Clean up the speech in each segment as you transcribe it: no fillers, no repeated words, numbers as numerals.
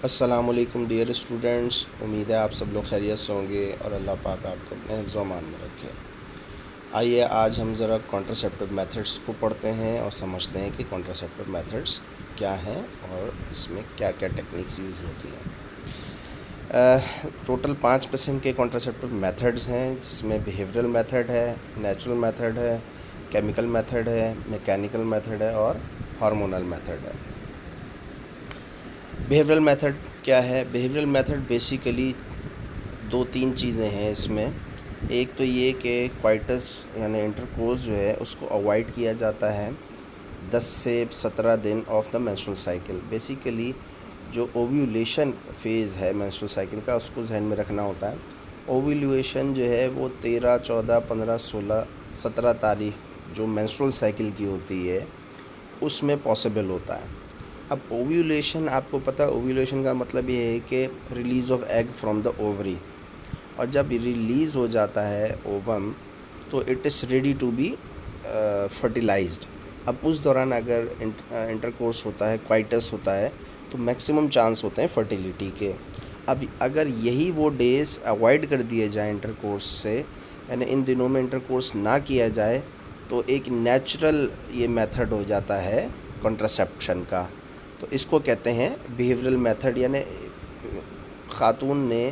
السلام علیکم dear students, امید ہے آپ سب لوگ خیریت سے ہوں گے اور اللہ پاک آپ کو اپنے حفظ و امان میں رکھے۔ آئیے آج ہم ذرا کانٹراسیپٹیو میتھڈس کو پڑھتے ہیں اور سمجھتے ہیں کہ کانٹراسیپٹیو میتھڈس کیا ہیں اور اس میں کیا کیا ٹیکنیکس یوز ہوتی ہیں۔ ٹوٹل 5 قسم کے کانٹراسیپٹیو میتھڈز ہیں، جس میں بیہیورل میتھڈ ہے، نیچرل میتھڈ ہے، کیمیکل میتھڈ ہے، میکینیکل میتھڈ ہے اور ہارمونل میتھڈ ہے۔ بیہیورل میتھڈ کیا ہے؟ بیہیورل میتھڈ بیسیکلی 2-3 چیزیں ہیں اس میں۔ ایک تو یہ کہ کوائٹس یعنی انٹرکورس جو ہے اس کو اوائڈ کیا جاتا ہے 10 سے 17 دن of the menstrual cycle. Basically جو اوویولیشن فیز ہے مینسٹرل سائیکل کا، اس کو ذہن میں رکھنا ہوتا ہے۔ اوویولیشن جو ہے وہ 13، 14، 15، 16، 17 تاریخ جو مینسٹرل سائیکل کی ہوتی ہے اس میں پاسبل ہوتا ہے۔ اب اوویولیشن آپ کو پتہ ہے، اوویولیشن کا مطلب یہ ہے کہ release of egg from the ovary, اور جب ریلیز ہو جاتا ہے اووم تو it is ready to be fertilised. اب اس دوران اگر انٹرکورس ہوتا ہے، کوائٹس ہوتا ہے، تو میکسیمم چانس ہوتے ہیں فرٹیلیٹی کے۔ اب اگر یہی وہ ڈیز اوائڈ کر دیے جائیں انٹرکورس سے، یعنی ان دنوں میں انٹرکورس نہ کیا جائے، تو ایک نیچرل یہ میتھڈ ہو جاتا ہے کنٹراسیپشن کا۔ تو اس کو کہتے ہیں بیہیورل میتھڈ، یعنی خاتون نے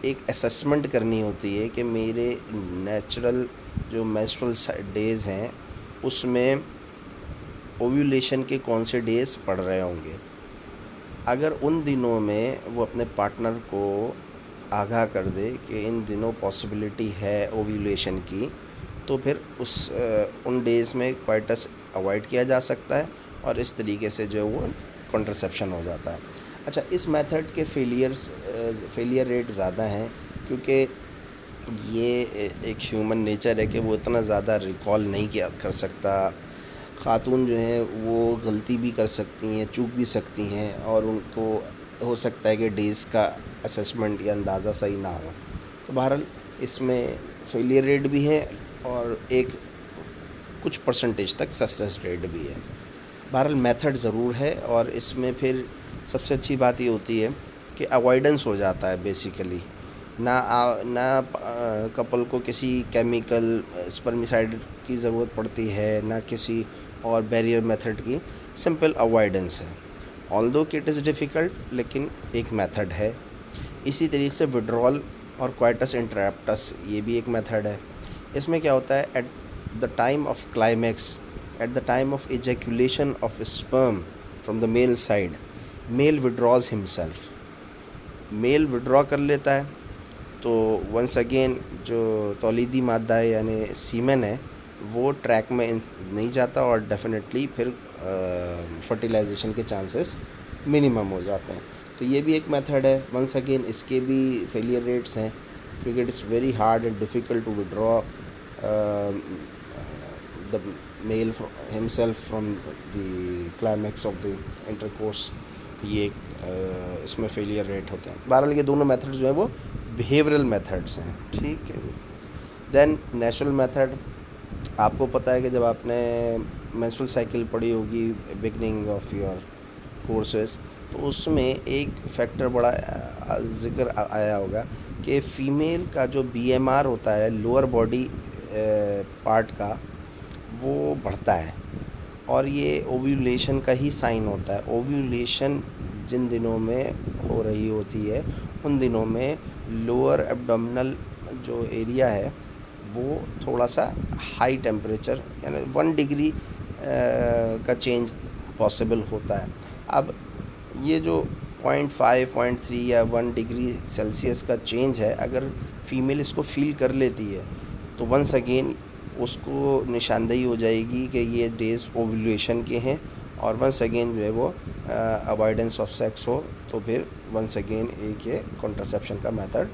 ایک اسیسمنٹ کرنی ہوتی ہے کہ میرے نیچرل جو مینسٹرل ڈیز ہیں اس میں اوویولیشن کے کون سے ڈیز پڑ رہے ہوں گے۔ اگر ان دنوں میں وہ اپنے پارٹنر کو آگاہ کر دے کہ ان دنوں پاسبلٹی ہے اوویولیشن کی، تو پھر ان ڈیز میں کوائٹس اوائڈ کیا جا سکتا ہے اور اس طریقے سے جو وہ کنٹرسیپشن ہو جاتا ہے۔ اچھا، اس میتھڈ کے فیلئر ریٹ زیادہ ہیں، کیونکہ یہ ایک ہیومن نیچر ہے کہ وہ اتنا زیادہ ریکال نہیں کر سکتا۔ خاتون جو ہیں وہ غلطی بھی کر سکتی ہیں، چوک بھی سکتی ہیں، اور ان کو ہو سکتا ہے کہ ڈیز کا اسیسمنٹ یا اندازہ صحیح نہ ہو۔ تو بہرحال اس میں فیلئر ریٹ بھی ہے اور کچھ پرسنٹیج تک سکسیس ریٹ بھی ہے۔ بہرحال میتھڈ ضرور ہے، اور اس میں پھر سب سے اچھی بات یہ ہوتی ہے کہ اوائڈنس ہو جاتا ہے بیسیکلی۔ نہ کپل کو کسی کیمیکل اسپرمیسائڈ کی ضرورت پڑتی ہے، نہ کسی اور بیریئر میتھڈ کی، سمپل اوائڈنس ہے۔ آلدو کہ اٹ از ڈیفیکلٹ، لیکن ایک میتھڈ ہے۔ اسی طریقے سے وڈرول اور کوائٹس انٹرپٹس، یہ بھی ایک میتھڈ ہے۔ اس میں کیا ہوتا ہے، at the time of climax, at the time of ejaculation of sperm from the male side, male withdraws himself، male withdraw کر لیتا ہے، تو ونس اگین جو تولیدی مادہ ہے یعنی سیمن ہے وہ ٹریک میں نہیں جاتا، اور ڈیفینیٹلی پھر فرٹیلائزیشن کے چانسز منیمم ہو جاتے ہیں۔ تو یہ بھی ایک میتھڈ ہے۔ ونس اگین اس کے بھی فیلئر ریٹس ہیں، کیونکہ it is very hard and difficult to withdraw the male himself from the climax of the intercourse. یہ اس میں فیلئر ریٹ ہوتے ہیں۔ بہرحال یہ دونوں میتھڈ جو ہیں وہ بیہیورل میتھڈس ہیں، ٹھیک ہے۔ دین نیچرل میتھڈ، آپ کو پتہ ہے کہ جب آپ نے مینسٹرل سائیکل پڑھی ہوگی بگننگ آف یور کورسز، تو اس میں ایک فیکٹر بڑا ذکر آیا ہوگا کہ فیمیل کا جو BMR ہوتا ہے لوور باڈی پارٹ کا، وہ بڑھتا ہے، اور یہ اوویولیشن کا ہی سائن ہوتا ہے۔ اوویولیشن جن دنوں میں ہو رہی ہوتی ہے ان دنوں میں لوور ایبڈومنل جو ایریا ہے وہ تھوڑا سا ہائی ٹیمپریچر، یعنی 1 ڈگری کا چینج پاسبل ہوتا ہے۔ اب یہ جو 0.5، 0.3 یا 1 ڈگری سیلسیس کا چینج ہے، اگر فیمیل اس کو فیل کر لیتی ہے تو ونس اگین اس کو نشاندہی ہو جائے گی کہ یہ ڈیز اوویولیشن کے ہیں، اور ونس اگین جو ہے وہ اوائڈنس آف سیکس ہو، تو پھر ونس اگین ایک یہ کنٹرسیپشن کا میتھڈ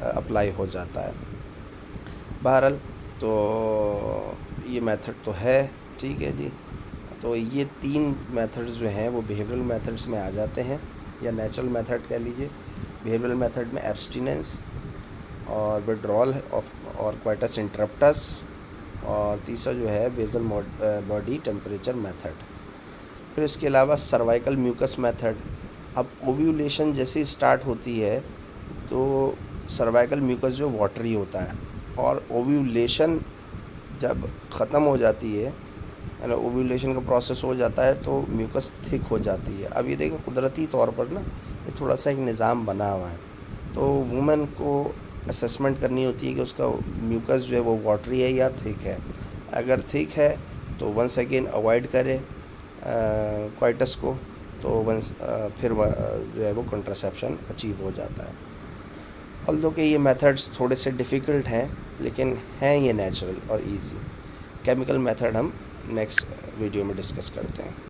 اپلائی ہو جاتا ہے۔ بہرحال تو یہ میتھڈ تو ہے، ٹھیک ہے جی۔ تو یہ 3 میتھڈز جو ہیں وہ بیہیورل میتھڈز میں آ جاتے ہیں، یا نیچرل میتھڈ کہہ لیجئے۔ بیہیورل میتھڈ میں ایبسٹیننس اور وڈرول اور کوائٹس انٹرپٹس، اور تیسرا جو ہے بیزل باڈی ٹیمپریچر میتھڈ۔ پھر اس کے علاوہ سروائکل میوکس میتھڈ، اب اوویولیشن جیسے اسٹارٹ ہوتی ہے تو سروائیکل میوکس جو واٹری ہوتا ہے، اور اوویولیشن جب ختم ہو جاتی ہے، یعنی اوویولیشن کا پروسیس ہو جاتا ہے تو میوکس تھک ہو جاتی ہے. اب یہ دیکھیں قدرتی طور پر نا یہ تھوڑا سا ایک نظام بنا ہوا ہے، تو وومن کو اسسمنٹ کرنی ہوتی ہے کہ اس کا میوکس جو ہے وہ واٹری ہے یا تھک ہے. اگر تھک ہے تو ونس اگین اوائڈ کرے کوائٹس کو، تو ونس پھر جو ہے وہ کنٹراسیپشن اچیو ہو جاتا ہے. although کہ یہ میتھڈس تھوڑے سے ڈیفیکلٹ ہیں لیکن ہیں یہ نیچرل اور ایزی. کیمیکل میتھڈ ہم نیکسٹ ویڈیو میں ڈسکس کرتے ہیں.